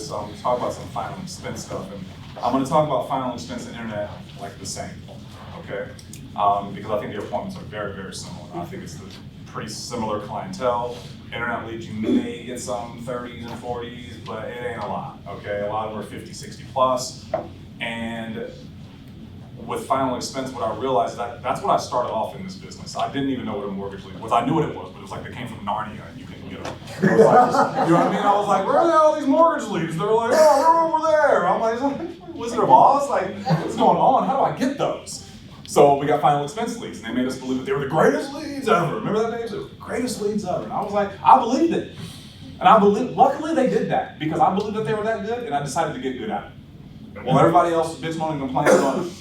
this, talk about some final expense stuff. And I'm going to talk about final expense and internet like the same, okay? Because I think the appointments are very, very similar. I think it's the pretty similar clientele. Internet leads, you may get some 30s and 40s, but it ain't a lot, okay? A lot of them are 50, 60 plus. And with final expense, what I realized is that's what I started off in this business. I didn't even know what a mortgage lead was. I knew what it was, but it was like they came from Narnia and you couldn't get them. It was like, you know what I mean? I was like, where are all these mortgage leads? They're like, oh, we're over there. I'm like, Wizard of Oz? Like, what's going on? How do I get those? So we got final expense leads, and they made us believe that they were the greatest leads ever. Remember that, Dave? They were the greatest leads ever. And I was like, I believed it. And luckily they did that, because I believed that they were that good, and I decided to get good at it. Well, everybody else was bitch moaning and complaining on,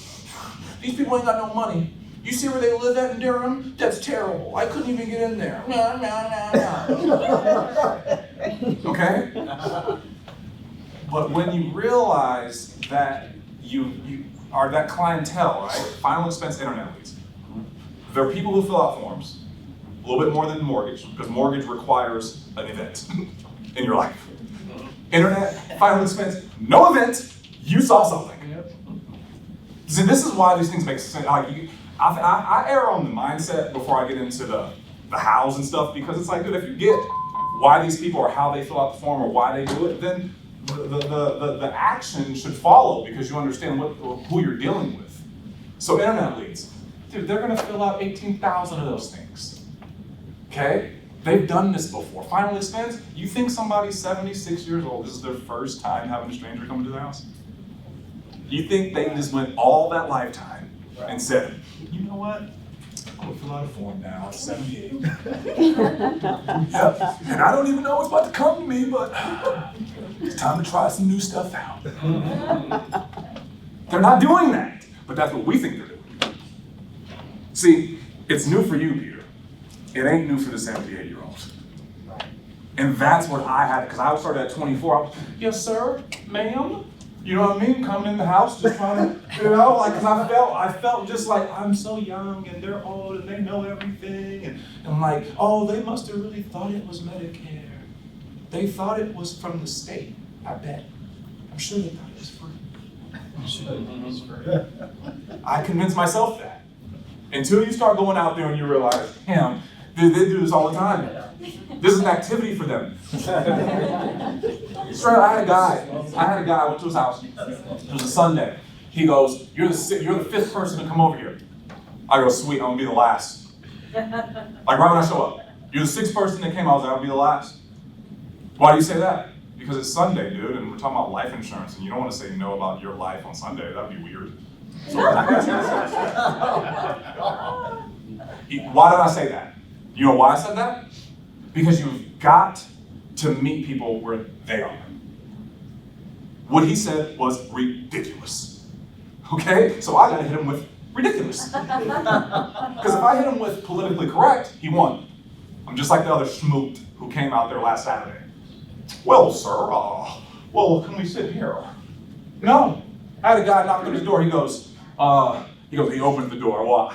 these people ain't got no money. You see where they live at in Durham? That's terrible. I couldn't even get in there. Okay? But when you realize that you are that clientele, right? Final expense internet leads. There are people who fill out forms, a little bit more than mortgage, because mortgage requires an event in your life. Internet, final expense, no event, you saw something. Yep. See, this is why these things make sense. I err on the mindset before I get into the hows and stuff, because it's like, dude, if you get why these people or how they fill out the form or why they do it, then the action should follow, because you understand who you're dealing with. So internet leads, dude, they're gonna fill out 18,000 of those things, okay? They've done this before. Final expense, you think somebody 76 years old, this is their first time having a stranger come to their house? You think they just went all that lifetime and said, you know what? I'm gonna fill out a form now, I'm 78. Yep. And I don't even know what's about to come to me, but it's time to try some new stuff out. They're not doing that, but that's what we think they're doing. See, it's new for you, Peter. It ain't new for the 78-year-old. And that's what I had, because I started at 24. I was, yes, sir, ma'am. You know what I mean? Coming in the house, just trying to, like, because I felt just like, I'm so young and they're old and they know everything. And I'm like, oh, they must have really thought it was Medicare. They thought it was from the state, I bet. I'm sure they thought it was free. I'm sure it was free. I convinced myself that. Until you start going out there and you realize, damn, they do this all the time. This is an activity for them. Straight up, I had a guy, I went to his house. It was a Sunday. He goes, you're the fifth person to come over here. I go, sweet, I'm gonna be the last. Like right when I show up. You're the sixth person that came, I was like, I'll be the last. Why do you say that? Because it's Sunday, dude, and we're talking about life insurance, and you don't want to say no about your life on Sunday. That'd be weird. So, why did I say that? You know why I said that? Because you've got to meet people where they are. What he said was ridiculous. Okay? So I gotta hit him with ridiculous. Because if I hit him with politically correct, he won. I'm just like the other schmoot who came out there last Saturday. Well, sir, well, can we sit here? No. I had a guy knock on his door. He opened the door. Well,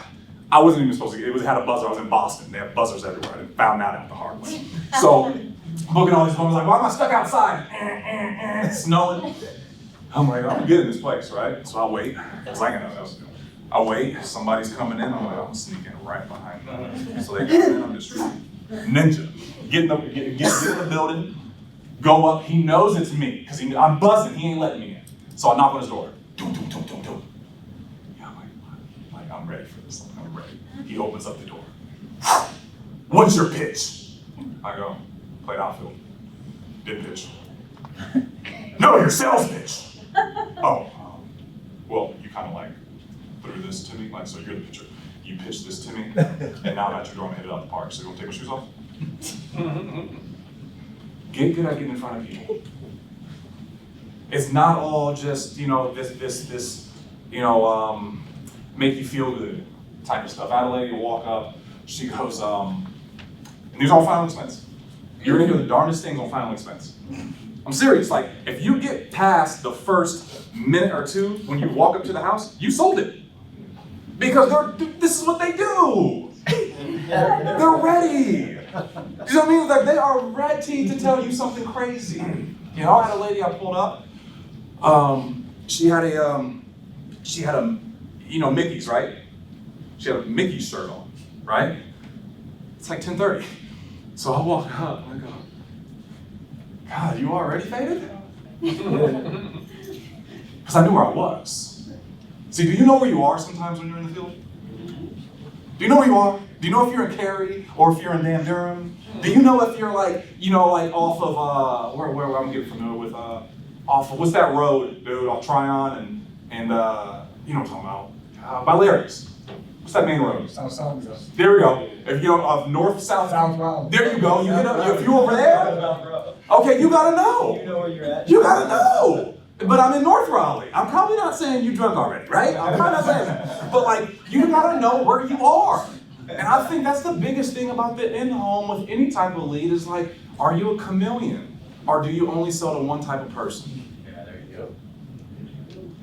I wasn't even supposed to get it. It had a buzzer. I was in Boston. They have buzzers everywhere. I found that out the hard way. So, booking all these phones, like, why am I stuck outside? It's snowing. I'm like, I'm gonna get in this place, right? So I wait. Because I know what I was doing. I wait. Somebody's coming in. I'm like, I'm sneaking right behind them. So they come in. I'm just ninja. Get in the building. Go up. He knows it's me because I'm buzzing. He ain't letting me in. So I knock on his door. Doom. Yeah, I'm ready for this. I'm ready. He opens up the door. What's your pitch? I go, played outfield. Didn't pitch. No, your sales pitch. Oh, well, you kind of like threw this to me. Like, so you're the pitcher. You pitched this to me, and now I'm at your door and hit it out the park. So you want to take my shoes off? Get good at getting in front of people. It's not all just, this make you feel good type of stuff. I had a lady walk up, she goes, and these are all final expense. You're gonna hear the darndest things on final expense. I'm serious, like, if you get past the first minute or two when you walk up to the house, you sold it. Because this is what they do. They're ready. You know what I mean? Like they are ready to tell you something crazy. You know, I had a lady I pulled up. She had a, you know, Mickey's, right? She had a Mickey shirt on, right? It's like 10:30. So I walk up and I go, God, you already faded? Because I knew where I was. See, do you know where you are sometimes when you're in the field? Do you know where you are? Do you know if you're in Cary or if you're in Van Durham? Do you know if you're like, you know, like off of, where I'm getting familiar with, off of, what's that road, dude, off Tryon and you know what I'm talking about, by Larry's. What's that main road? South. There we go. If you go of north, south, there you go. You get up, if you over there, okay, you gotta know. You know where you're at. You gotta know. But I'm in North Raleigh. I'm probably not saying you drunk already, right? I'm probably not saying that. But like, you gotta know where you are. And I think that's the biggest thing about the in-home with any type of lead is like, are you a chameleon? Or do you only sell to one type of person? Yeah, there you go.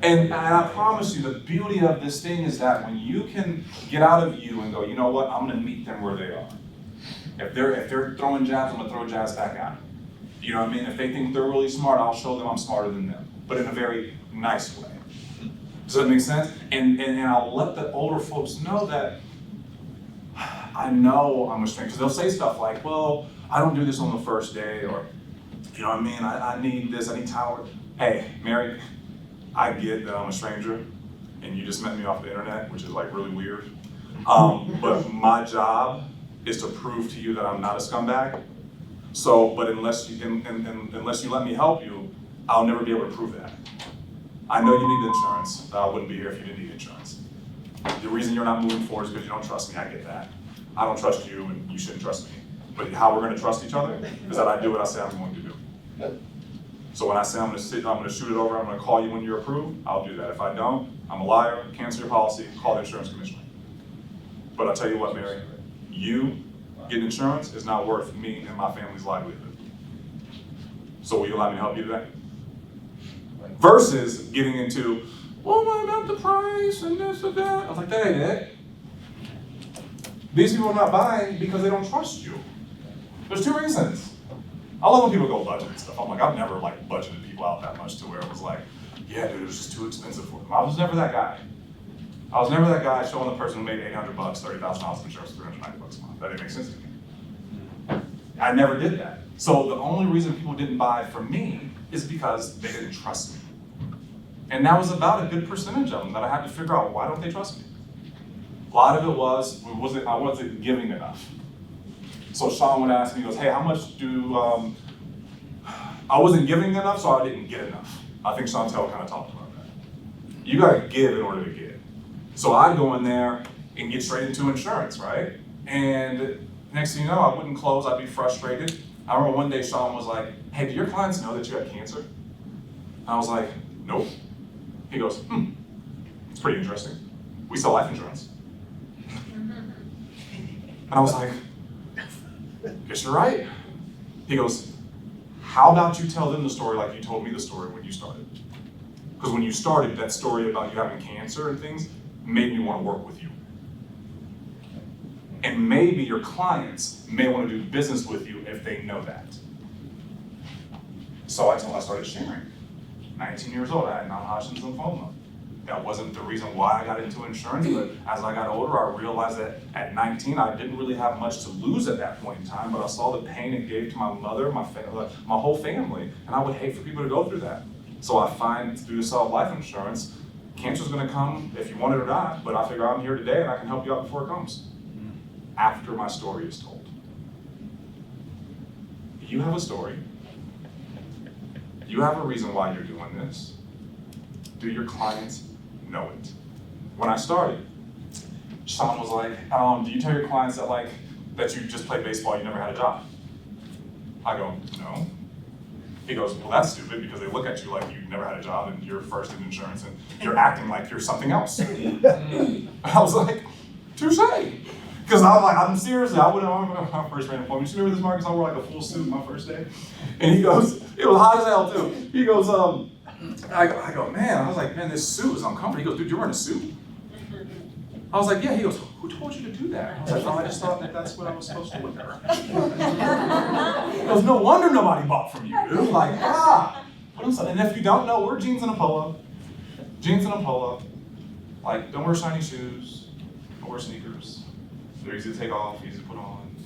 And I promise you, the beauty of this thing is that when you can get out of you and go, you know what, I'm gonna meet them where they are. If they're throwing jabs, I'm gonna throw jabs back at them. You know what I mean? If they think they're really smart, I'll show them I'm smarter than them, but in a very nice way. Does that make sense? And I'll let the older folks know that I know I'm a stranger. Because they'll say stuff like, well, I don't do this on the first day, or, you know what I mean? I need this, I need tower. Hey, Mary, I get that I'm a stranger, and you just met me off the internet, which is like really weird. But my job is to prove to you that I'm not a scumbag. So, but unless you let me help you, I'll never be able to prove that. I know you need insurance. I wouldn't be here if you didn't need insurance. The reason you're not moving forward is because you don't trust me. I get that. I don't trust you, and you shouldn't trust me. But how we're going to trust each other is that I do what I say I'm going to do. So when I say I'm going to shoot it over, I'm going to call you when you're approved, I'll do that. If I don't, I'm a liar, cancel your policy, call the insurance commissioner. But I'll tell you what, Mary, you getting insurance is not worth me and my family's livelihood. So will you allow me to help you today? Versus getting into, well, what about the price and this and that? I was like, that ain't it. These people are not buying because they don't trust you. There's two reasons. I love when people go budget and stuff. I'm like, I've never like budgeted people out that much to where it was like, yeah, dude, it was just too expensive for them. I was never that guy. I was never that guy showing the person who made $800, $30,000 of insurance, $390 a month. That didn't make sense to me. I never did that. So the only reason people didn't buy from me is because they didn't trust me. And that was about a good percentage of them that I had to figure out, why don't they trust me? A lot of it was I wasn't giving enough. So Sean would ask me, he goes, hey, how much do, I wasn't giving enough, so I didn't get enough. I think Chantel kind of talked about that. You gotta give in order to get. So I'd go in there and get straight into insurance, right? And next thing you know, I wouldn't close, I'd be frustrated. I remember one day Sean was like, hey, do your clients know that you have cancer? And I was like, nope. He goes, it's pretty interesting. We sell life insurance. And I was like, guess you're right. He goes, how about you tell them the story like you told me the story when you started? Because when you started, that story about you having cancer and things made me want to work with you. And maybe your clients may want to do business with you if they know that. So I started sharing. 19 years old, I had non-Hodgkin's lymphoma. That wasn't the reason why I got into insurance, but as I got older, I realized that at 19, I didn't really have much to lose at that point in time, but I saw the pain it gave to my mother, my whole family, and I would hate for people to go through that. So I find through the sell of life insurance, cancer's gonna come if you want it or not, but I figure I'm here today and I can help you out before it comes. After my story is told. You have a story. You have a reason why you're doing this. Do your clients know it? When I started, Sean was like, do you tell your clients that you just play baseball, you never had a job? I go, no. He goes, well, that's stupid because they look at you like you've never had a job and you're first in insurance and you're acting like you're something else. I was like, touche. Because I was like, I'm seriously, I wouldn't have my first random appointment. You remember this, Marcus? I wore like a full suit my first day. And he goes, it was hot as hell too. He goes, I go, man, I was like, man, this suit is uncomfortable. He goes, dude, you're wearing a suit? I was like, yeah. He goes, who told you to do that? I was like, oh, I just thought that that's what I was supposed to wear. He goes, no wonder nobody bought from you, dude. Like, And if you don't know, wear jeans and a polo. Jeans and a polo. Like, don't wear shiny shoes. Don't wear sneakers. They're easy to take off, easy to put on.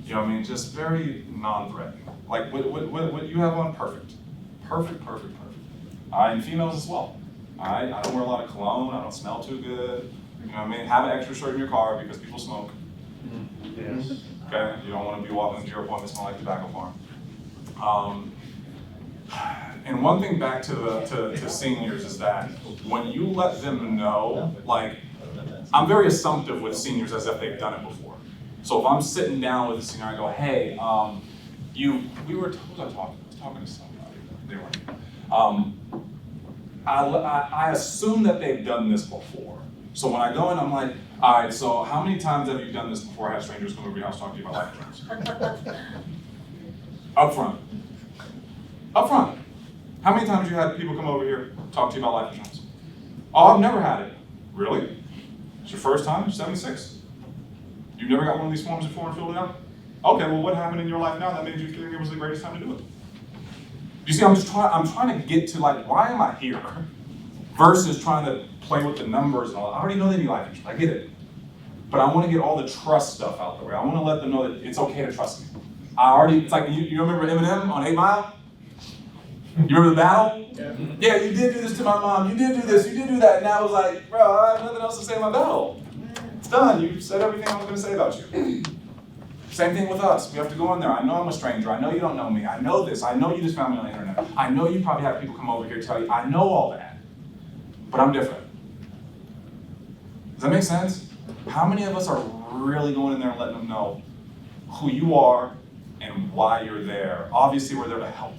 You know what I mean? Just very non-threatening. Like, what you have on, perfect. Perfect. And females as well. I don't wear a lot of cologne. I don't smell too good. You know what I mean? Have an extra shirt in your car because people smoke. Yes. Okay? You don't want to be walking into your appointment smelling like tobacco farm. And one thing back to seniors is that when you let them know, like, I'm very assumptive with seniors as if they've done it before. So if I'm sitting down with a senior, I go, hey, who was I talking to? I was talking to somebody. They weren't. I assume that they've done this before. So when I go in, I'm like, all right, so how many times have you done this before? I had strangers come over your house talking to you about life insurance? Up front. How many times you had people come over here talk to you about life insurance? Oh, I've never had it. Really? It's your first time? You're 76. You've never got one of these forms before and filled it out? Okay, well, what happened in your life now that made you think it was the greatest time to do it? You see, I'm trying to get to, like, why am I here? Versus trying to play with the numbers and all that. I already know they need life insurance. I get it. But I want to get all the trust stuff out the way. I want to let them know that it's okay to trust me. It's like, you remember Eminem on 8 Mile? You remember the battle? Yeah, you did do this to my mom. You did do this. You did do that. And I was like, bro, I have nothing else to say about battle. It's done. You said everything I was going to say about you. Same thing with us. We have to go in there. I know I'm a stranger. I know you don't know me. I know this. I know you just found me on the internet. I know you probably have people come over here tell you. I know all that. But I'm different. Does that make sense? How many of us are really going in there and letting them know who you are and why you're there? Obviously, we're there to help.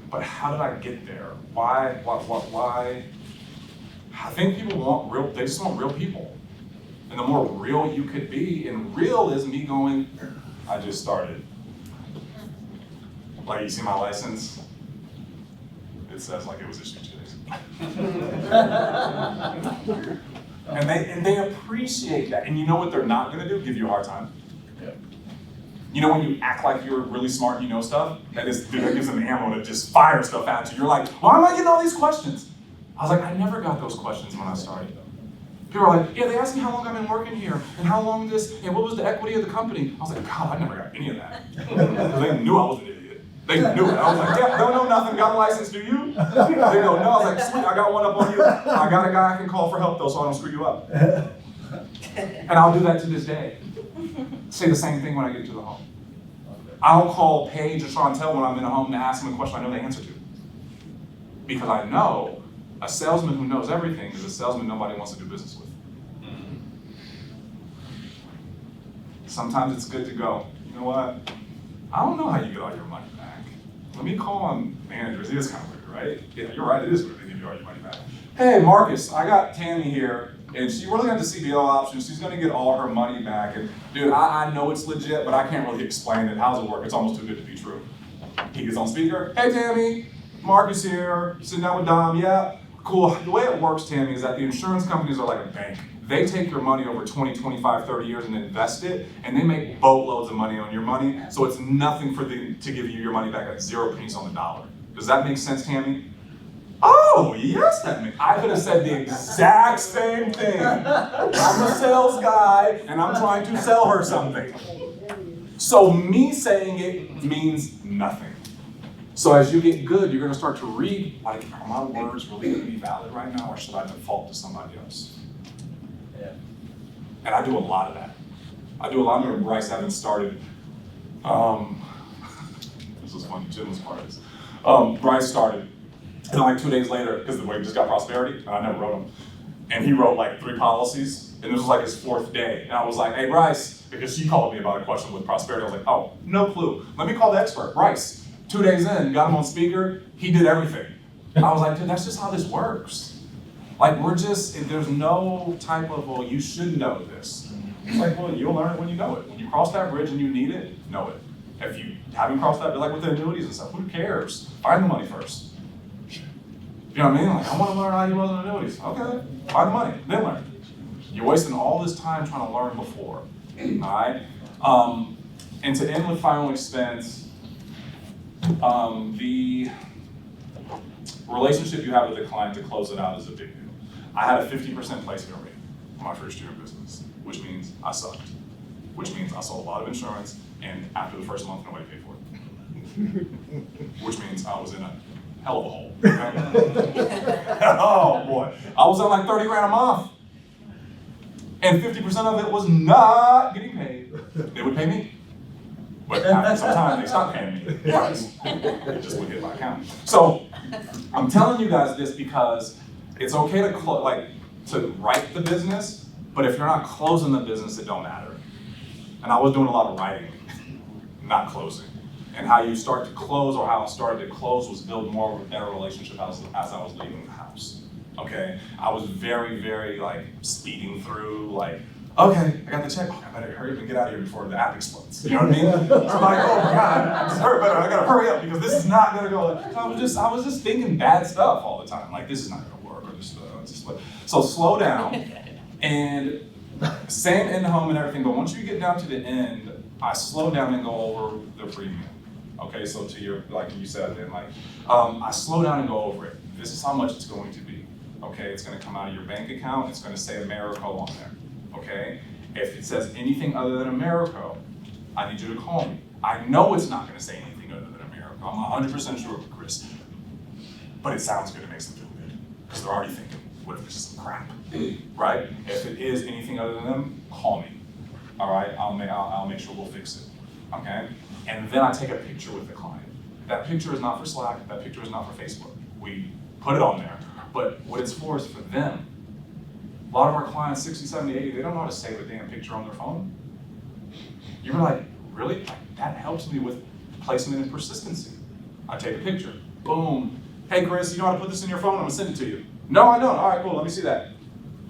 But how did I get there? Why? I think people they just want real people. And the more real you could be, and real is me going, I just started. Like, you see my license? It says like it was issued 2 days ago. And they appreciate that. And you know what they're not gonna do? Give you a hard time. You know when you act like you're really smart and you know stuff, that gives them ammo to just fire stuff at you. You're like, why am I getting all these questions? I was like, I never got those questions when I started. People are like, yeah, they asked me how long I've been working here, and how long this, and what was the equity of the company. I was like, God, I never got any of that. They knew I was an idiot. They knew it. I was like, yeah, don't know nothing, got a license, do you? They go, no. I was like, sweet, I got one up on you. I got a guy I can call for help though, so I don't screw you up. And I'll do that to this day. Say the same thing when I get to the home. I'll call Paige or Chantel when I'm in a home to ask them a question I know the answer to. Because I know a salesman who knows everything is a salesman nobody wants to do business with. Sometimes it's good to go, you know what? I don't know how you get all your money back. Let me call my managers. It is kind of weird, right? Yeah, you're right, it is weird to give you all your money back. Hey, Marcus, I got Tammy here, and we're looking at the CBO option. She's gonna get all her money back. And dude, I know it's legit, but I can't really explain it. How does it work? It's almost too good to be true. He gets on speaker. Hey, Tammy, Marcus here. Sitting down with Dom. Yeah, cool. The way it works, Tammy, is that the insurance companies are like a bank. They take your money over 20, 25, 30 years and invest it, and they make boatloads of money on your money, so it's nothing for them to give you your money back at 0 pennies on the dollar. Does that make sense, Tammy? Oh, yes, that makes. I could have said the exact same thing. I'm a sales guy, and I'm trying to sell her something. So me saying it means nothing. So as you get good, you're gonna start to read, like, are my words really gonna be valid right now, or should I default to somebody else? And I do a lot of that. I do a lot of it. Bryce haven't started. This was fun. Jim was part of this. Bryce started, and like 2 days later, because we just got prosperity, and I never wrote them. And he wrote like 3 policies, and this was like his 4th day. And I was like, hey, Bryce, because she called me about a question with prosperity. I was like, oh, no clue. Let me call the expert, Bryce. 2 days in, got him on speaker. He did everything. I was like, dude, that's just how this works. Like, there's no type of, well, you should know this. It's like, well, you'll learn it when you know it. When you cross that bridge and you need it, know it. If you haven't crossed that, like with the annuities and stuff, who cares? Find the money first. You know what I mean? Like, I want to learn how you roll in annuities. Okay, find the money, then learn. You're wasting all this time trying to learn before, all right? And to end with final expense, the relationship you have with the client to close it out is a big deal. I had a 50% placement rate for my first year of business, which means I sucked, which means I sold a lot of insurance, and after the first month, nobody paid for it. Which means I was in a hell of a hole. Okay? Oh boy, I was on like 30 grand a month. And 50% of it was not getting paid. They would pay me. But after some time, they stopped paying me. It just would hit my account. So I'm telling you guys this because it's okay to write the business, but if you're not closing the business, it don't matter. And I was doing a lot of writing, not closing. And how you start to close, or how I started to close, was build more of a better relationship as I was leaving the house. Okay, I was very, very speeding through, okay, I got the check. I better hurry up and get out of here before the app explodes. You know what I mean? I'm like, oh my God, I gotta hurry up because this is not gonna go. I was just thinking bad stuff all the time. Like, this is not gonna work, or so slow down. And same in home and everything, but once you get down to the end, I slow down and go over the premium. Okay, so to your, like you said, then I slow down and go over it. This is how much it's going to be. Okay, it's going to come out of your bank account. It's going to say Americo on there. Okay, if it says anything other than Americo, I need you to call me. I know it's not going to say anything other than Americo. I'm 100% sure of it, Chris. But it sounds good. It makes them feel good because they're already thinking, what if this is some crap, right? If it is anything other than them, call me. All right, I'll make sure we'll fix it. Okay, and then I take a picture with the client. That picture is not for Slack. That picture is not for Facebook. We put it on there. But what it's for is for them. A lot of our clients, 60, 70, 80, they don't know how to save a damn picture on their phone. You were like, really? That helps me with placement and persistency. I take a picture, boom. Hey Chris, you know how to put this in your phone? I'm gonna send it to you. No, I don't. All right, cool, let me see that.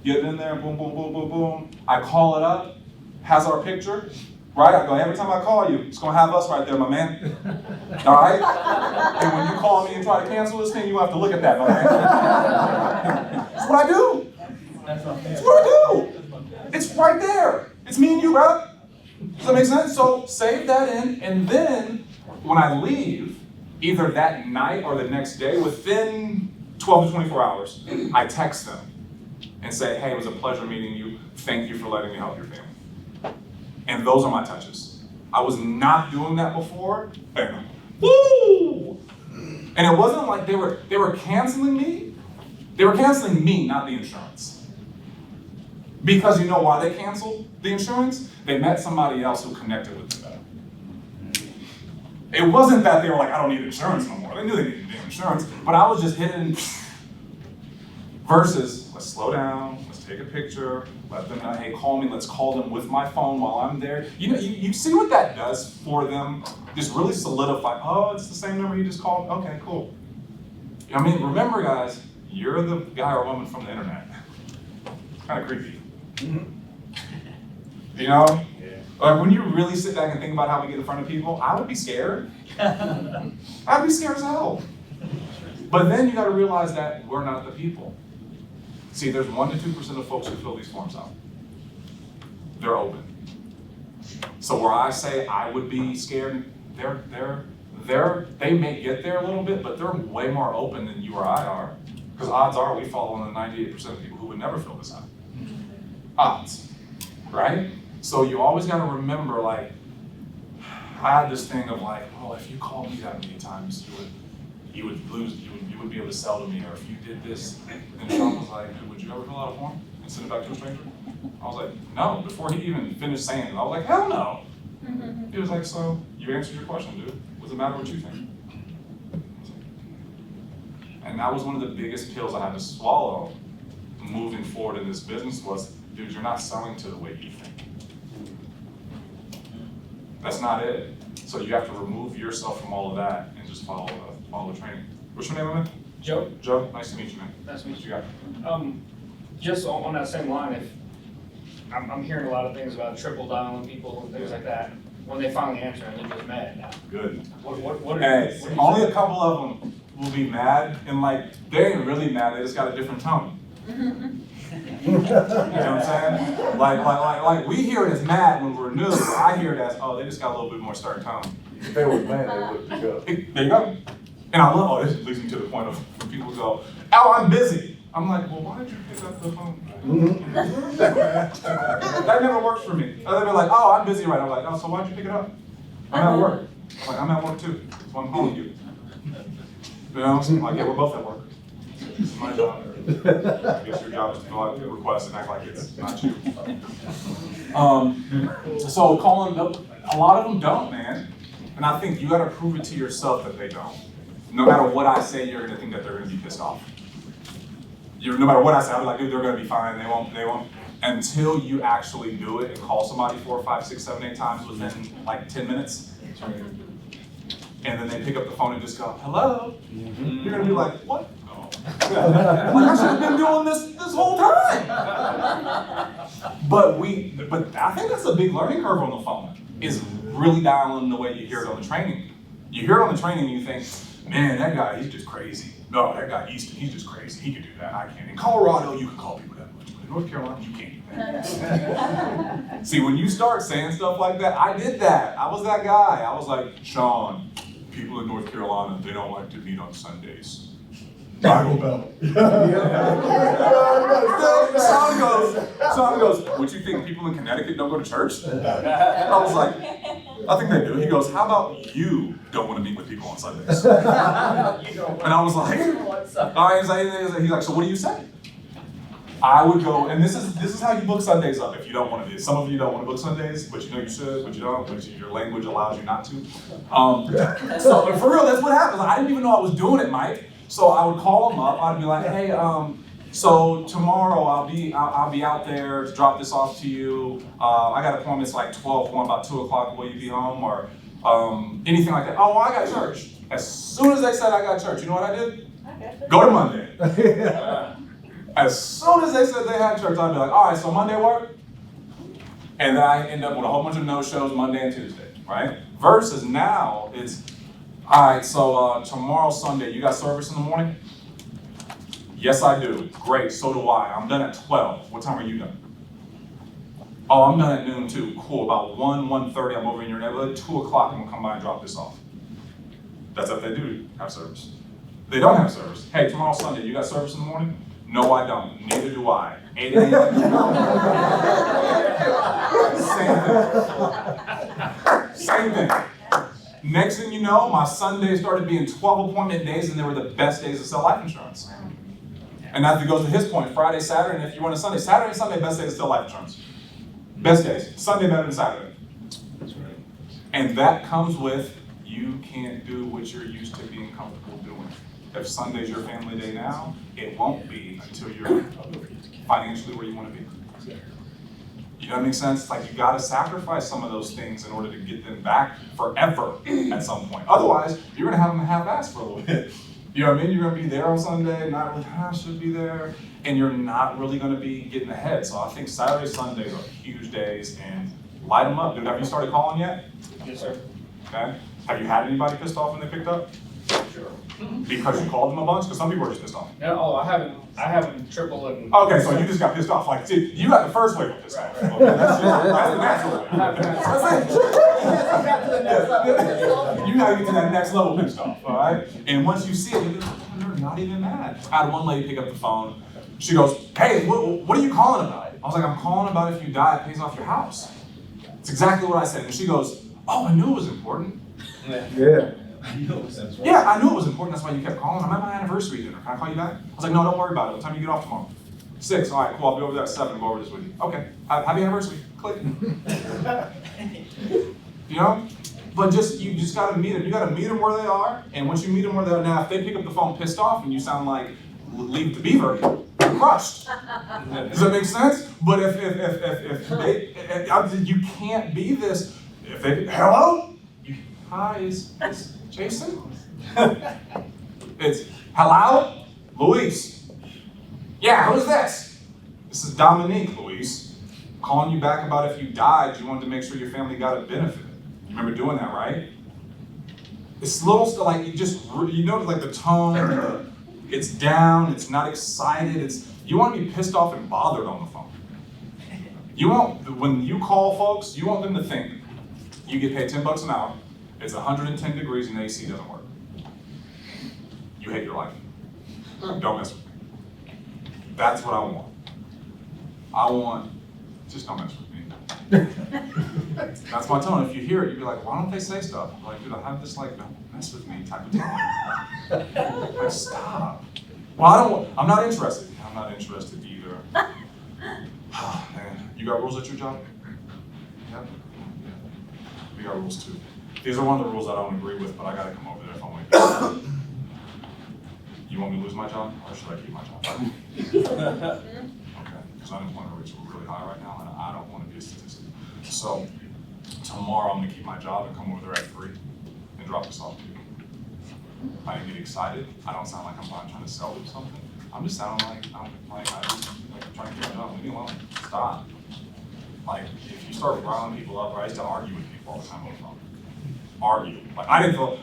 Get it in there, boom, boom, boom, boom, boom. I call it up, has our picture, right? I go, every time I call you, it's gonna have us right there, my man. All right? And when you call me and try to cancel this thing, you have to look at that, my man. That's what I do. That's what I do. It's right there. It's me and you, bro. Does that make sense? So save that in, and then when I leave, either that night or the next day, within 12 to 24 hours, I text them and say, hey, it was a pleasure meeting you. Thank you for letting me help your family. And those are my touches. I was not doing that before. Bam. Woo! And it wasn't like they were canceling me. They were canceling me, not the insurance. Because you know why they canceled the insurance? They met somebody else who connected with them better. It wasn't that they were like, I don't need insurance no more. They knew they needed insurance, but I was just hitting versus, let's slow down, let's take a picture, let them know, hey, call me, let's call them with my phone while I'm there. You know, you see what that does for them? Just really solidify, oh, it's the same number you just called? Okay, cool. I mean, remember guys, you're the guy or woman from the internet. It's kind of creepy. You know? Yeah. Like when you really sit back and think about how we get in front of people, I would be scared. I'd be scared as hell. But then you gotta realize that we're not the people. See, there's 1% to 2% of folks who fill these forms out. They're open. So where I say I would be scared, they may get there a little bit, but they're way more open than you or I are. Because odds are we fall on the 98% of people who would never fill this out. Odds, right? So you always gotta remember, like, I had this thing of like, oh, if you called me that many times, you would be able to sell to me, or if you did this. And Sean was like, would you ever fill out a form and send it back to a stranger? I was like, no. Before he even finished saying it, I was like, hell no. He was like, so you answered your question, dude. What's the matter what you think? And that was one of the biggest pills I had to swallow moving forward in this business was, dude, you're not selling to the way you think. That's not it. So you have to remove yourself from all of that and just follow the training. What's your name, man? Joe. Joe, nice to meet you, man. Nice to meet you. What you got? Just on that same line, if I'm hearing a lot of things about triple dialing people and things like that. When they finally answer, they're just mad now. Good. What Hey, only a couple of them will be mad, and like they ain't really mad. They just got a different tone. You know what I'm saying? Like we hear it as mad when we're new. I hear it as, oh, they just got a little bit more stern tone. If they was mad, they would pick up. There you go. And I love, oh, this leads me to the point of when people go, oh, I'm busy. I'm like, well, why did you pick up the phone? That never works for me. They'll be like, oh, I'm busy right now. I'm like, oh, so why'd you pick it up? I'm at work. I'm like, I'm at work too. So I'm calling you. You know, I'm like, yeah, we're both at work. This is my job. I guess your job is to fill out the request and act like it's not you. So calling, a lot of them don't, man. And I think you gotta prove it to yourself that they don't. No matter what I say, you're gonna think that they're gonna be pissed off. No matter what I say, I'll be like, dude, they're gonna be fine, they won't. Until you actually do it and call somebody 4, 5, 6, 7, 8 times within like 10 minutes. And then they pick up the phone and just go, hello. You're gonna be like, what? Oh. Like I should have been doing this whole time. But I think that's a big learning curve on the phone, is really dialing the way you hear it on the training. You hear it on the training and you think, man, that guy, he's just crazy. No, that guy, he's just crazy. He can do that, I can't. In Colorado, you can call people that much, but in North Carolina, you can't do that. See, when you start saying stuff like that, I did that. I was that guy. I was like, Sean, people in North Carolina, they don't like to meet on Sundays. Bible Belt. Sean goes, what you think people in Connecticut don't go to church? I was like, I think they do. He goes, how about you don't want to meet with people on Sundays? And I was like, he's like, so what do you say? I would go, and this is how you book Sundays up if you don't want to. Some of you don't want to book Sundays, but you know you should, but you don't, but your language allows you not to. So for real, that's what happens. I didn't even know I was doing it, Mike. So I would call them up. I'd be like, hey, so tomorrow I'll be out there to drop this off to you. I got appointments like 12, about 2 o'clock. Will you be home or anything like that? Oh, well, I got church. As soon as they said I got church, you know what I did? Go to Monday. As soon as they said they had church, I'd be like, all right, so Monday work? And then I end up with a whole bunch of no-shows Monday and Tuesday, right? Versus now, it's, all right, so tomorrow, Sunday, you got service in the morning? Yes, I do. Great, so do I. I'm done at 12. What time are you done? Oh, I'm done at noon too. Cool, about 1:30, I'm over in your neighborhood. 2 o'clock, I'm gonna come by and drop this off. That's if they do have service. They don't have service. Hey, tomorrow, Sunday, you got service in the morning? No, I don't. Neither do I. 8 a.m. Same thing. Next thing you know, my Sundays started being 12 appointment days, and they were the best days to sell life insurance. And that goes to his point. Friday, Saturday, and if you want a Sunday, Saturday and Sunday, best days to sell life insurance. Best days. Sunday better than Saturday. That's right. And that comes with you can't do what you're used to being comfortable doing. If Sunday's your family day now, it won't be until you're financially where you want to be. You know what makes sense? It's like you gotta sacrifice some of those things in order to get them back forever at some point. Otherwise, you're gonna have them half-assed for a little bit. You know what I mean? You're gonna be there on Sunday, not really, I should be there, and you're not really gonna be getting ahead. So I think Saturday, Sundays are huge days, and light them up. Dude, have you started calling yet? Yes, sir. Okay. Have you had anybody pissed off when they picked up? Sure. Because you called them a bunch? Because some people are just pissed off. No, I haven't triple and. Okay, so you just got pissed off. Like, see, you got the first wave of pissed off. Okay, that's the natural way. You gotta get to that next level pissed off, all right? And once you see it, they're not even mad. I had one lady pick up the phone. She goes, hey, what are you calling about? I was like, I'm calling about if you die, it pays off your house. It's exactly what I said. And she goes, oh, I knew it was important. Yeah. Yeah, I knew it was important. That's why you kept calling. I'm at my anniversary dinner. Can I call you back? I was like, no, don't worry about it. What time do you get off tomorrow? 6. All right, cool. I'll be over there at 7. Go over this with you. Okay. Happy anniversary. Click. You know? But you just gotta meet them. You gotta meet them where they are. And once you meet them where they are, now if they pick up the phone pissed off and you sound like Leave the Beaver, you're crushed. Does that make sense? But if they, you can't be this. If they, hello? Hi, is Jason? It's, hello? Luis. Yeah, who's this? This is Domonique, Luis. Calling you back about if you died, you wanted to make sure your family got a benefit. You remember doing that, right? It's little stuff, like you know, like the tone, It's down, it's not excited, you want to be pissed off and bothered on the phone. When you call folks, you want them to think you get paid $10 an hour, it's 110 degrees and AC doesn't work. You hate your life. Don't mess with me. That's what I want, just don't mess with me. That's my tone. If you hear it, you'd be like, why don't they say stuff? Like, dude, I have this like, don't mess with me type of tone. Like, stop. Well, I'm not interested. I'm not interested either. Man, you got rules at your job? Yep. Yeah. We got rules too. These are one of the rules I don't agree with, but I gotta come over there if I'm like, you want me to lose my job, or should I keep my job? Okay, because unemployment rates are really high right now, and I don't want to be a statistic. So tomorrow I'm gonna keep my job and come over there at 3 and drop this off to you. I didn't get excited. I don't sound like I'm trying to sell you something. I'm just sounding like I'm trying to keep my job. Leave me alone. Stop. Like, if you start riling people up, I used to argue with people all the time on the phone. Argue. Like, I didn't fill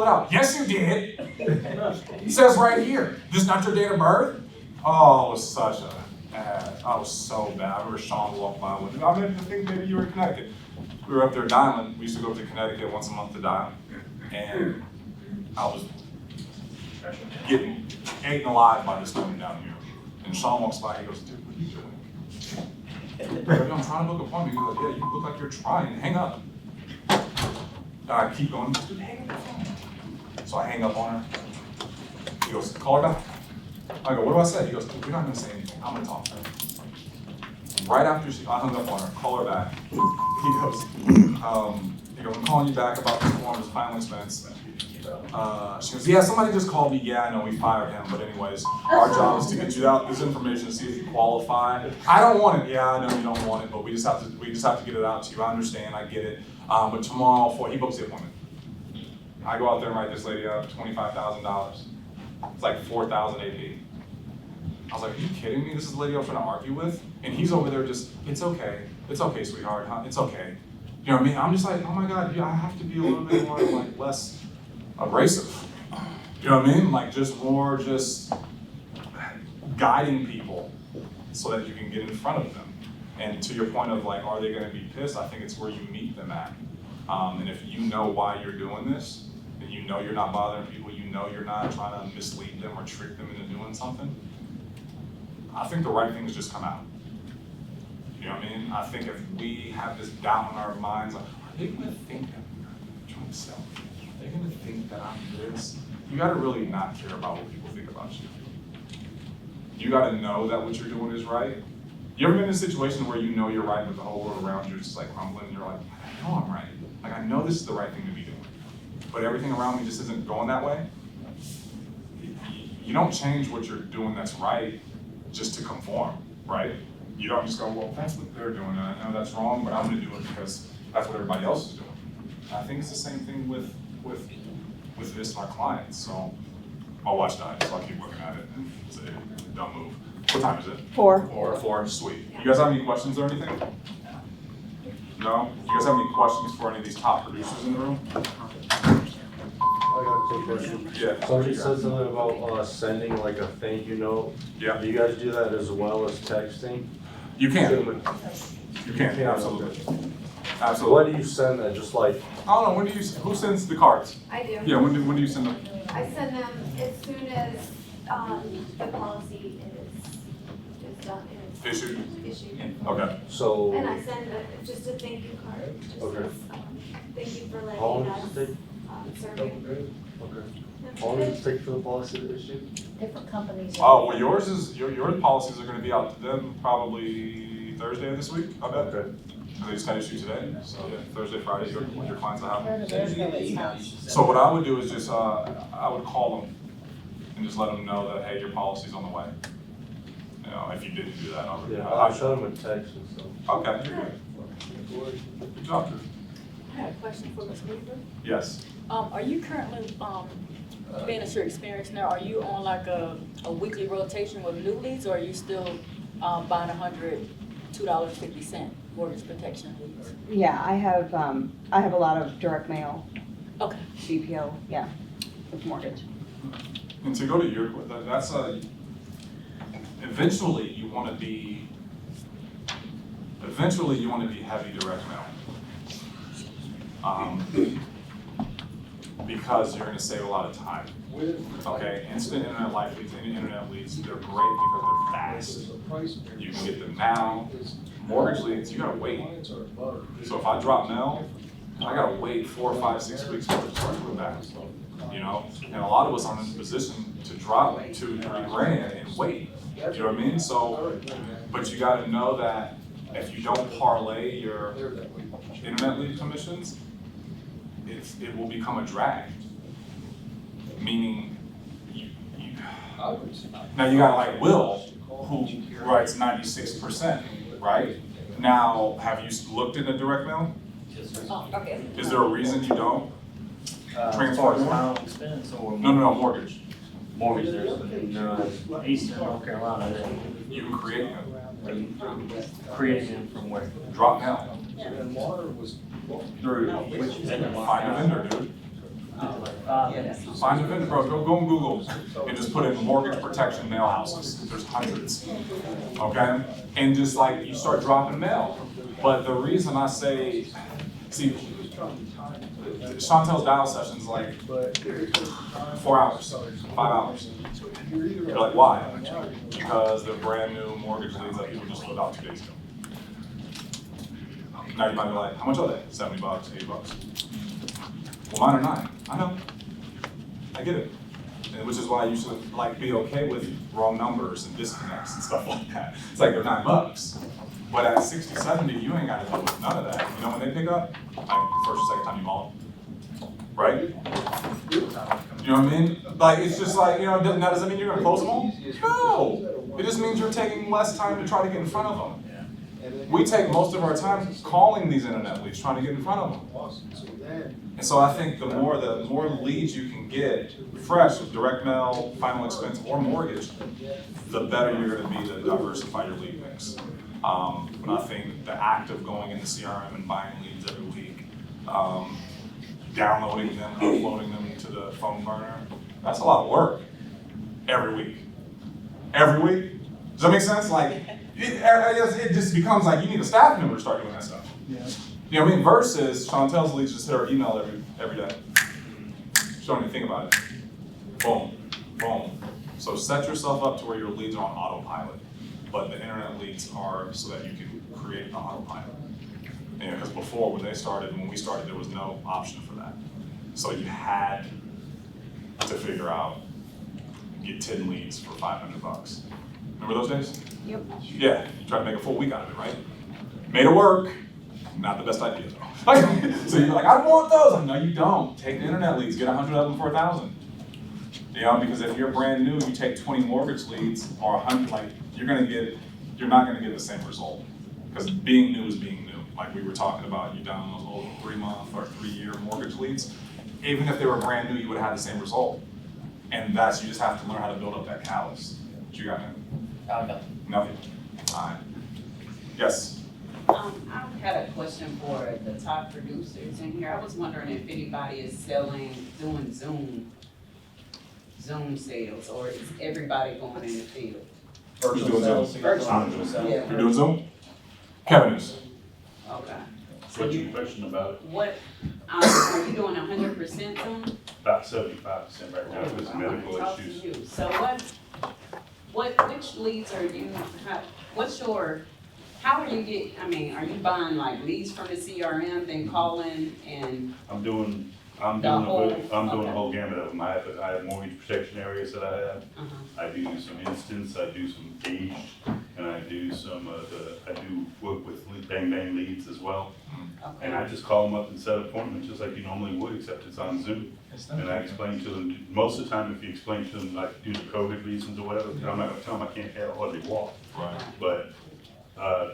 it out. Yes, you did. It says right here. This is not your date of birth? Oh, it was such a bad. I was so bad. I remember Sean walked by with me. I think maybe you were in Connecticut. We were up there dialing. We used to go up to Connecticut once a month to dial. And I was getting eaten alive by this woman down here. And Sean walks by, he goes, dude, what are you doing? I'm trying to book an appointment. He goes, yeah, you look like you're trying. Hang up. I keep going, dude, hang up the phone. So I hang up on her. He goes, call her back. I go, what do I say? He goes, dude, you're not gonna say anything. I'm gonna talk to her. Right after I hung up on her, call her back. He goes, I'm calling you back about this form, this final expense. She goes, yeah, somebody just called me. Yeah, I know, we fired him. But anyways, our job is to get you out this information to see if you qualify. I don't want it. Yeah, I know you don't want it, but we just have to get it out to you. I understand, I get it. But tomorrow, he books the appointment. I go out there and write this lady out $25,000. It's like 4,000 AP. I was like, are you kidding me? This is the lady I was trying to argue with? And he's over there just, it's okay, sweetheart, huh? It's okay. You know what I mean? I'm just like, oh my God, I have to be a little bit more, like, less abrasive. You know what I mean? Like, more guiding people so that you can get in front of them. And to your point of like, are they gonna be pissed? I think it's where you meet them at. And if you know why you're doing this, and you know you're not bothering people, you know you're not trying to mislead them or trick them into doing something, I think the right things just come out. You know what I mean? I think if we have this doubt in our minds, like, are they gonna think that I'm trying to sell? Are they gonna think that I'm this? You gotta really not care about what people think about you. You gotta know that what you're doing is right. You ever been in a situation where you know you're right, but the whole world around you is just like crumbling, and you're like, I know I'm right. Like, I know this is the right thing to be doing, but everything around me just isn't going that way? You don't change what you're doing that's right just to conform, right? You don't just go, well, that's what they're doing, and I know that's wrong, but I'm gonna do it because that's what everybody else is doing. And I think it's the same thing with this, my clients. So my watch died, so I keep looking at it, and it's a dumb move. What time is it? 4. 4, sweet. You guys have any questions or anything? No? You guys have any questions for any of these top producers in the room? I got a quick question. Yeah. Somebody said something about sending like a thank you note. Yeah. Do you guys do that as well as texting? You can. You You can, absolutely. Okay. Absolutely. What do you send that? Just like, I don't know, who sends the cards? I do. Yeah, when do you send them? I send them as soon as the policy is done, Issued? issued. Okay. so, And I send just a thank you card, just Okay. as, thank you for how letting long us does it take? serve you. Okay. How long does it take for the policy to issue? Different companies. Oh, well, yours is, your policies are gonna be out to them probably Thursday of this week, I bet. Okay. They just got issued today, so yeah, Thursday, Friday, your clients will have them. Email. So what I would do is just, I would call them and just let them know that, hey, your policy's on the way. You know, if you didn't do that already. Yeah, I'll show them a text and stuff. Okay, you're good. Good job, dude. I had a question for Ms. Weaver. Yes. Are you currently, being as your experience now, are you on like a weekly rotation with new leads, or are you still buying $102.50 mortgage protection leads? Yeah, I have a lot of direct mail, Okay. BPO, yeah, with mortgage. And to go to your, that's a, eventually you want to be heavy direct mail. Because you're going to save a lot of time. Okay, instant internet live leads, any internet leads, they're great because they're fast. You can get them now. Mortgage leads, you gotta wait. So if I drop mail, I gotta wait 4, 5, 6 weeks for it to start coming back. You know, and a lot of us aren't in a position to drop 2, 3 grand and wait. You know what I mean? So, but you gotta know that if you don't parlay your internet lead commissions, it will become a drag. Meaning, now you got like Will, who writes 96%, right? Now, have you looked into direct mail? Oh, okay. Is there a reason you don't? Transfer more? Final expense or No, mortgage. mortgage, there's no, Eastern North Carolina, You can create them. creating them from where? Drop mail. Through which vendor? Find a vendor, dude. Find a vendor, bro. Go on Google and just put in mortgage protection mail houses. There's hundreds. Okay? And just like you start dropping mail. But the reason I say, see, Chantel's dial session's like 4 hours, 5 hours. You're like, why? Because they're brand new mortgage leads that people just filled out 2 days ago. Now you might be like, how much are they? $70, $80. Well, mine are 9. I know. I get it. And which is why you should like be okay with wrong numbers and disconnects and stuff like that. It's like they're $9. But at 60, 70, you ain't got to deal with none of that. You know when they pick up? Like first or second time you maul them. Right? You know what I mean? Like it's just like, you know, now does that mean you're gonna close them all? No. It just means you're taking less time to try to get in front of them. We take most of our time calling these internet leads, trying to get in front of them. And so I think the more leads you can get, fresh, direct mail, final expense, or mortgage, the better you're gonna be to diversify your lead mix. But I think the act of going into CRM and buying leads every week, downloading them, uploading them to the phone burner, that's a lot of work every week. Every week? Does that make sense? Like, it just becomes like you need a staff member to start doing that stuff. Yeah. You know what I mean? Versus Chantel's leads just hit her email every day. She don't even think about it. Boom, boom. So set yourself up to where your leads are on autopilot, but the internet leads are so that you can create the autopilot. Because before, when we started, there was no option for that. So you had to figure out, get 10 leads for $500. Remember those days? Yep. Yeah, you try to make a full week out of it, right? Made it work. Not the best idea though. So you're like, I don't want those. No, you don't. Take the internet leads, get 100 of them for 1,000. You know, because if you're brand new, you take 20 mortgage leads or 100, like you're not gonna get the same result. Because being new is being new. Like we were talking about, you down those old 3-month or 3-year mortgage leads. Even if they were brand new, you would have had the same result. And you just have to learn how to build up that callus. What you got, man? Nothing. All right. Yes. I had a question for the top producers in here. I was wondering if anybody is doing Zoom sales, or is everybody going in the field? Who's doing Zoom? Yeah. You're doing Zoom? Kevin is. Okay. What's your question about? What, are you doing 100% Zoom? About 75% right now with I wanna medical talk to issues. you. So which leads are you, how are you are you buying like leads from the CRM, then calling and? I'm doing the whole gamut of them. I have mortgage protection areas that I have. I do some instance, I do some gauge, and I do some I do work with bang leads as well. Okay. And I just call them up and set appointments just like you normally would, except it's on Zoom. And I explain to them, most of the time if you explain to them like due to COVID reasons or whatever, I'm not gonna tell them I can't hardly walk. Right. But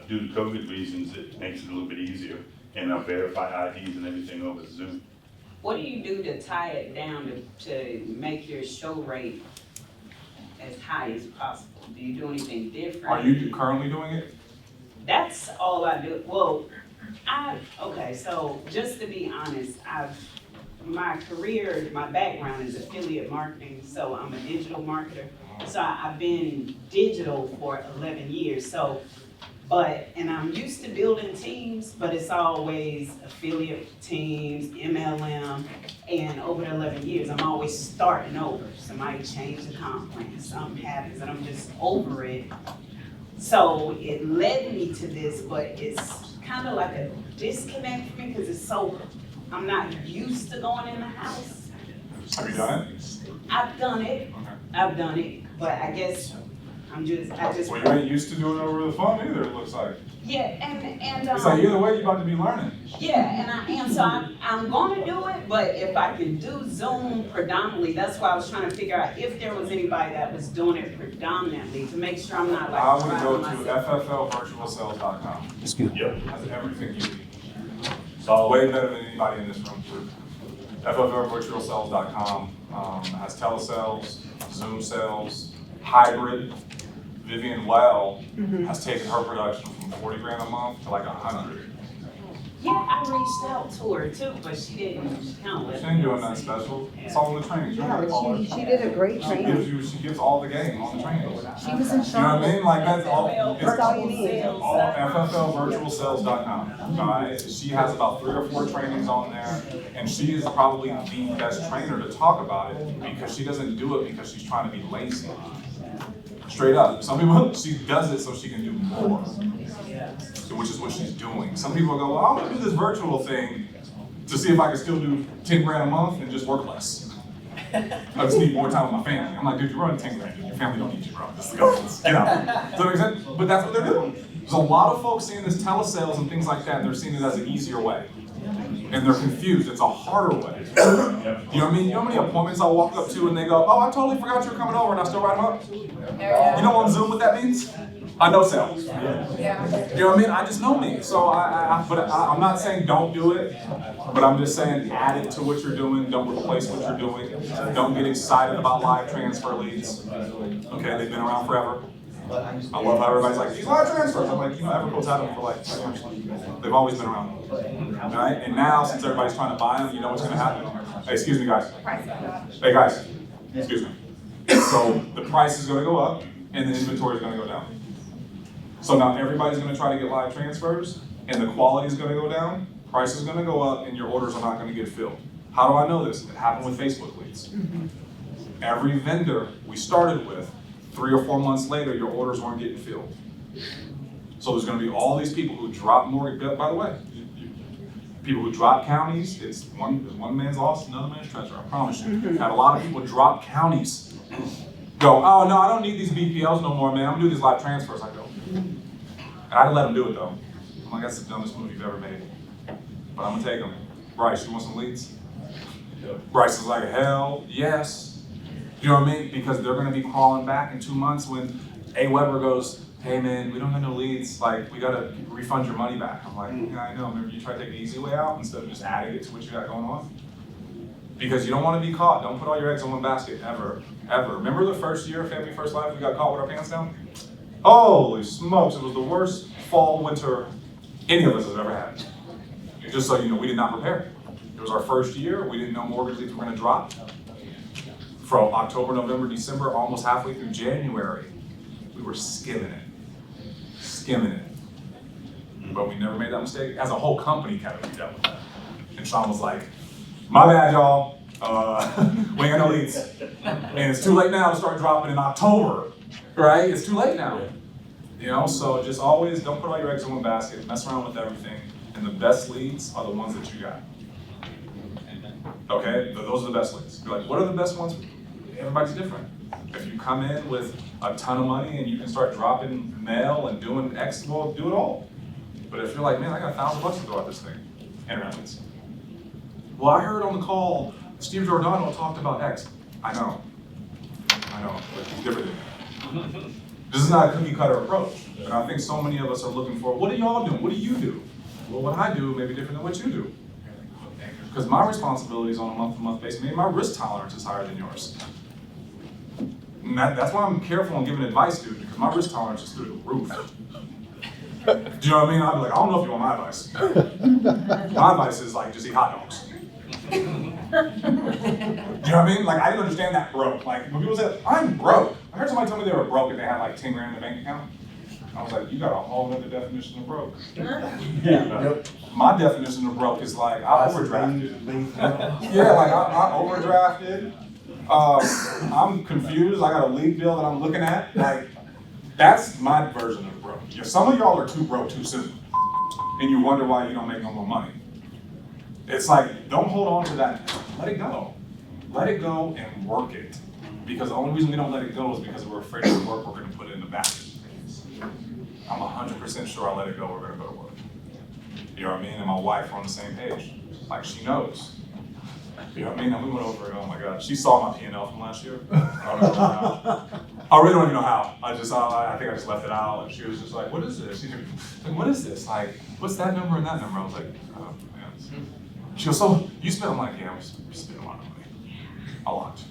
due to COVID reasons, it makes it a little bit easier. And I'll verify IDs and everything over Zoom. What do you do to tie it down to make your show rate as high as possible? Do you do anything different? Are you currently doing it? That's all I do. Well, okay, so just to be honest, my career, my background is affiliate marketing, so I'm a digital marketer. So I've been digital for 11 years, and I'm used to building teams, but it's always affiliate teams, MLM, and over the 11 years, I'm always starting over. Somebody changed the comp plan, something happens, and I'm just over it. So it led me to this, but it's kind of like a disconnect for me, because I'm not used to going in the house. Have you done it? I've done it, Okay. but I guess I just. Well, you ain't used to doing it over the phone either, it looks like. Yeah, and It's like either way, you're about to be learning. yeah, and I am, so I'm gonna do it, but if I can do Zoom predominantly, that's why I was trying to figure out if there was anybody that was doing it predominantly, to make sure I'm not like. I would go to driving myself. fflvirtualsales.com. Excuse me. Yep. Has everything you need. It's So, way better than anybody in this room too. fflvirtualsales.com has telesales, Zoom sales, hybrid. Vivian Well has taken her production from 40 grand a month to like 100. Yeah, I reached out to her too, but she didn't count. She ain't doing nothing special. It's all in the training. Yeah, but she did a great training. She gives all the game on the training. She was in You know what I Charlotte. mean? Like that's all. That's all you need. All fflvirtualsales.com. All right. She has about 3 or 4 trainings on there, and she is probably the best trainer to talk about it because she doesn't do it because she's trying to be lazy. Straight up. Some people, she does it so she can do more, which is what she's doing. Some people go, well, I'm gonna do this virtual thing to see if I can still do 10 grand a month and just work less. I just need more time with my family. I'm like, dude, you're running 10 grand. Your family don't need you, bro. Just go, get out. Does that make sense? But that's what they're doing. There's a lot of folks seeing this telesales and things like that, and they're seeing it as an easier way. And they're confused. It's a harder way. You know what I mean? You know how many appointments I walk up to and they go, oh, I totally forgot you were coming over, and I still write them up? You know on Zoom what that means? I know sales. You know what I mean? I just know me. So I'm not saying don't do it, but I'm just saying add it to what you're doing. Don't replace what you're doing. Don't get excited about live transfer leads. Okay, they've been around forever. I love how everybody's like, these live transfers. I'm like, Evercore's had them for like 10 years. They've always been around. All right? And now, since everybody's trying to buy them, you know what's going to happen. Hey, excuse me, guys. Hey, guys. Excuse me. So the price is going to go up, and the inventory is going to go down. So now everybody's going to try to get live transfers, and the quality is going to go down, price is going to go up, and your orders are not going to get filled. How do I know this? It happened with Facebook leads. Every vendor we started with, 3 or 4 months later, your orders weren't getting filled. So there's going to be all these people who drop more. By the way, people who drop counties. It's one man's loss, another man's treasure. I promise you. I've had a lot of people drop counties. Go, oh no, I don't need these BPLs no more, man. I'm gonna do these live transfers. I go, and I let them do it though. I'm like, that's the dumbest move you've ever made. But I'm gonna take them. Bryce, you want some leads? Bryce is like, hell yes. You know what I mean? Because they're gonna be crawling back in 2 months when A. Weber goes, hey man, we don't have no leads, like we gotta refund your money back. I'm like, yeah, I know, remember you try to take the easy way out instead of just adding it to what you got going on? Because you don't wanna be caught. Don't put all your eggs in one basket, ever, ever. Remember the first year of Family First Life, we got caught with our pants down? Holy smokes, it was the worst fall, winter any of us has ever had. Just so you know, we did not prepare. It was our first year, we didn't know mortgage leads were gonna drop. From October, November, December, almost halfway through January, we were skimming it. But we never made that mistake. As a whole company, Kevin, we dealt with that. And Sean was like, my bad, y'all. We ain't got no leads. And it's too late now to start dropping in October, right? It's too late now. You know, so just always don't put all your eggs in one basket, mess around with everything. And the best leads are the ones that you got. Okay, those are the best leads. You're like, what are the best ones? Everybody's different. If you come in with a ton of money and you can start dropping mail and doing X, well, do it all. But if you're like, man, I got $1,000 to throw at this thing, internet leads. Well, I heard on the call, Steve Giordano talked about X. I know, but he's different than me. This is not a cookie cutter approach. And I think so many of us are looking for, what are y'all doing? What do you do? Well, what I do may be different than what you do. Because my responsibility is on a month-to-month basis. Maybe my risk tolerance is higher than yours. And that's why I'm careful on giving advice, dude, because my risk tolerance is through the roof. Do you know what I mean? I'll be like, I don't know if you want my advice. My advice is like, just eat hot dogs. Do you know what I mean? Like, I didn't understand that broke. Like, when people say, I'm broke. I heard somebody tell me they were broke and they had like 10 grand in the bank account. I was like, you got a whole other definition of broke. Yep. My definition of broke is like, I overdrafted. Yeah, like I overdrafted. I'm confused. I got a league bill that I'm looking at. Like, that's my version of broke. Yeah, some of y'all are too broke too soon, and you wonder why you don't make no more money. It's like, don't hold on to that. Let it go. Let it go and work it. Because the only reason we don't let it go is because we're afraid of the work we're going to put in the back. I'm 100% sure I let it go, we're going to go to work. You know what I mean? And my wife are on the same page. Like, she knows. You know what I mean? And we went over it, oh my God. She saw my P&L from last year. I don't know how. I really don't even know how. I think I just left it out. And she was just like, what is this? She's like, what is this? Like, what's that number and that number? I was like, oh, man. She goes, so you spent? I'm like, yeah, we spent a lot of money. A lot.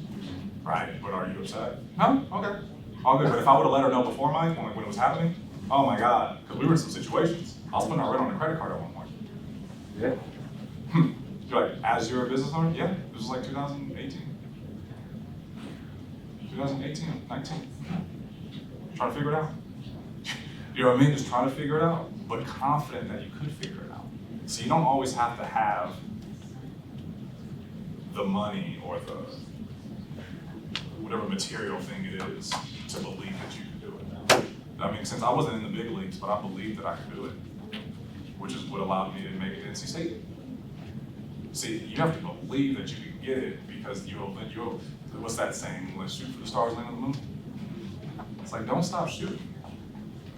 Right? But are you upset? No? Okay. All good. But if I would have let her know before, Mike, when it was happening, oh my God. Because we were in some situations. I was putting our rent on a credit card at one point. Yeah. You're like, as you're a business owner? Yeah. This was like 2018. 2018, 19. Trying to figure it out. You know what I mean? Just trying to figure it out. But confident that you could figure it out. So you don't always have to have the money or the whatever material thing it is to believe that you can do it. I mean, since I wasn't in the big leagues, but I believed that I could do it, which is what allowed me to make it NC State. See, you have to believe that you can get it because you'll what's that saying? Let's shoot for the stars, land on the moon. It's like, don't stop shooting.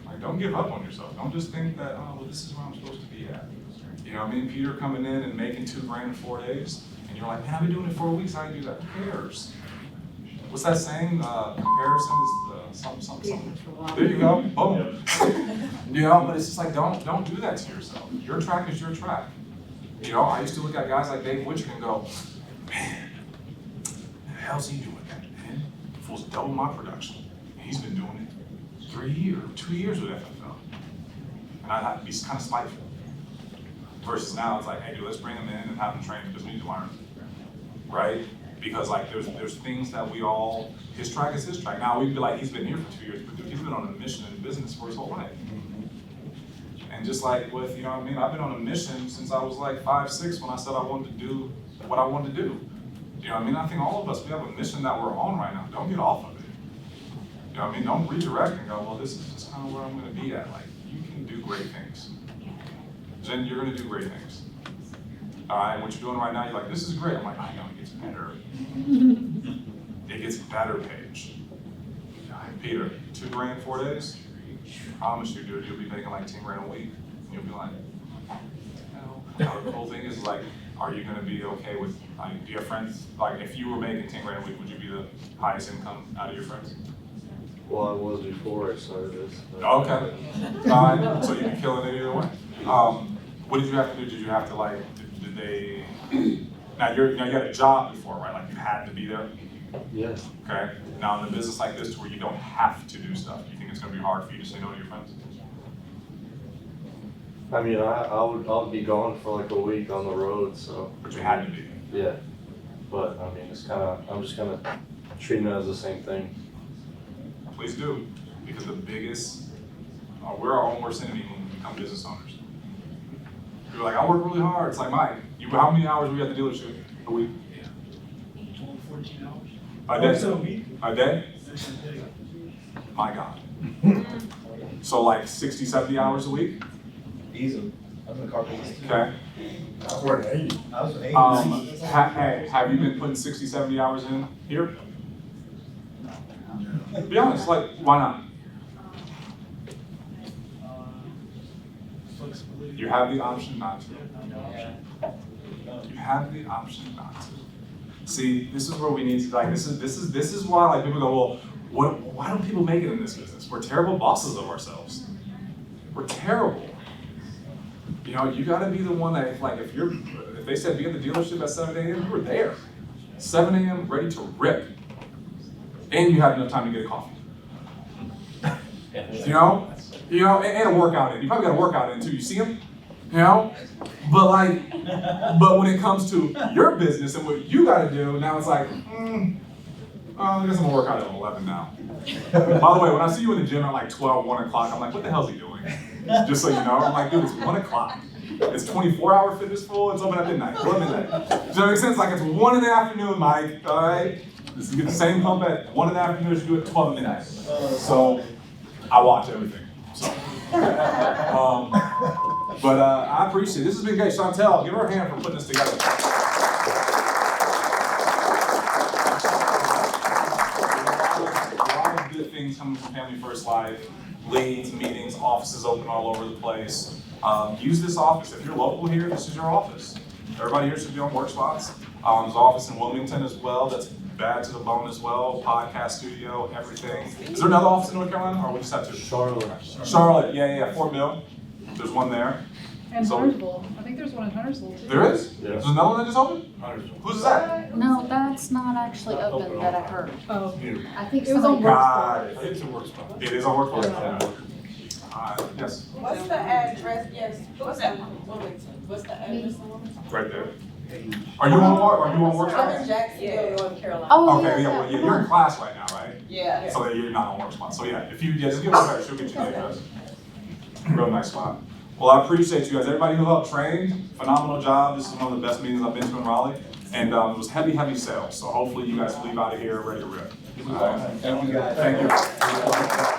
Like, don't give up on yourself. Don't just think that, oh, well, this is where I'm supposed to be at. You know what I mean? Peter coming in and making $2 grand in 4 days, and you're like, man, I've been doing it 4 weeks. How do you do that? Who cares? What's that saying? Comparison is something. There you go. Boom. You know, but it's just like, don't do that to yourself. Your track is your track. You know, I used to look at guys like Dave Witcher and go, man, the hell's he doing that, man? Fool's double my production. And he's been doing it 2 years with FFL. And I'd have to be kind of spiteful. Versus now, it's like, hey, dude, let's bring him in and have him train because we need to learn. Right? Because like there's things that we all, his track is his track. Now we can be like, he's been here for 2 years, but dude, he's been on a mission in business for his whole life. And just like with, you know what I mean, I've been on a mission since I was like 5, 6 when I said I wanted to do what I wanted to do. You know what I mean? I think all of us, we have a mission that we're on right now. Don't get off of it. You know what I mean? Don't redirect and go, well, this is just kind of where I'm going to be at. Like, you can do great things. Jen, you're going to do great things. All right, what you're doing right now, you're like, this is great. I'm like, I know, it gets better. It gets better, Paige. Peter, 2 grand, 4 days? I promise you, dude, you'll be making like 10 grand a week. And you'll be like, no. Now, the cool thing is like, are you gonna be okay with, like, do you have friends, like if you were making 10 grand a week, would you be the highest income out of your friends? Well, I was before I started this. Okay. Fine, so you'd be killing it either way. What did you have to do? Did you have to like, did they, now you had a job before, right? Like you had to be there? Yeah. Okay. Now in a business like this to where you don't have to do stuff, do you think it's gonna be hard for you to say no to your friends? I mean, I'll be gone for like a week on the road, so. But you had to be. Yeah. But I mean, it's kind of, I'm just gonna treat it as the same thing. Please do, because the biggest, we're our own worst enemy when we become business owners. You're like, I work really hard. It's like, Mike, how many hours were you at the dealership a week? 14 hours. A day? A day? My God. So like 60, 70 hours a week? Easily. I was in the car business too. Okay. I was working 80. I was 80. Hey, have you been putting 60, 70 hours in here? Be honest, like, why not? Flexibility. You have the option not to. You have the option not to. See, this is where we need to, like, this is why, like, people go, well, why don't people make it in this business? We're terrible bosses of ourselves. We're terrible. You know, you gotta be the one that, if they said be at the dealership at 7 a.m., you were there. 7 a.m., ready to rip. And you have enough time to get a coffee. You know, and a workout in. You probably got a workout in too. You see them? You know? But when it comes to your business and what you gotta do, now it's like, I guess I'm gonna work out at 11 now. By the way, when I see you in the gym at like 12, 1 o'clock, I'm like, what the hell's he doing? Just so you know, I'm like, dude, it's 1 o'clock. It's 24-hour fitness full, it's open at midnight. Go at midnight. Does that make sense? Like it's 1 in the afternoon, Mike, all right? You get the same pump at 1 in the afternoon as you do at 12 at midnight. So I watch everything. So. But I appreciate it. This has been great. Chantel, give her a hand for putting this together. A lot of good things coming from Family First Life. Leads, meetings, offices open all over the place. Use this office. If you're local here, this is your office. Everybody here should be on work spots. There's an office in Wilmington as well. That's bad to the bone as well. Podcast studio, everything. Is there another office in North Carolina, or we just have two? Charlotte, yeah, Fort Mill. There's one there. And So- Huntersville, I think there's one in Huntersville too. There is? Yeah. There's another one that just opened? Who's that? No, that's not actually open that I heard. Oh, I think It was on somebody. Got it. It's a work spot. It is on work spot. Yeah. Yes, What's the address? Yes. What's that? What's the address? right there. Are you on work I'm spot? in Jacksonville, North Carolina. Oh, Okay, yeah, well, yeah, you're in class right now, right? Yeah. So that you're not on work spot. So yeah, if you just give her a she'll get you the address. Real nice spot. Well, I appreciate you guys. Everybody who helped train, phenomenal job. This is one of the best meetings I've been to in Raleigh. And it was heavy sales. So hopefully you guys leave out of here ready to rip. All right. Thank you.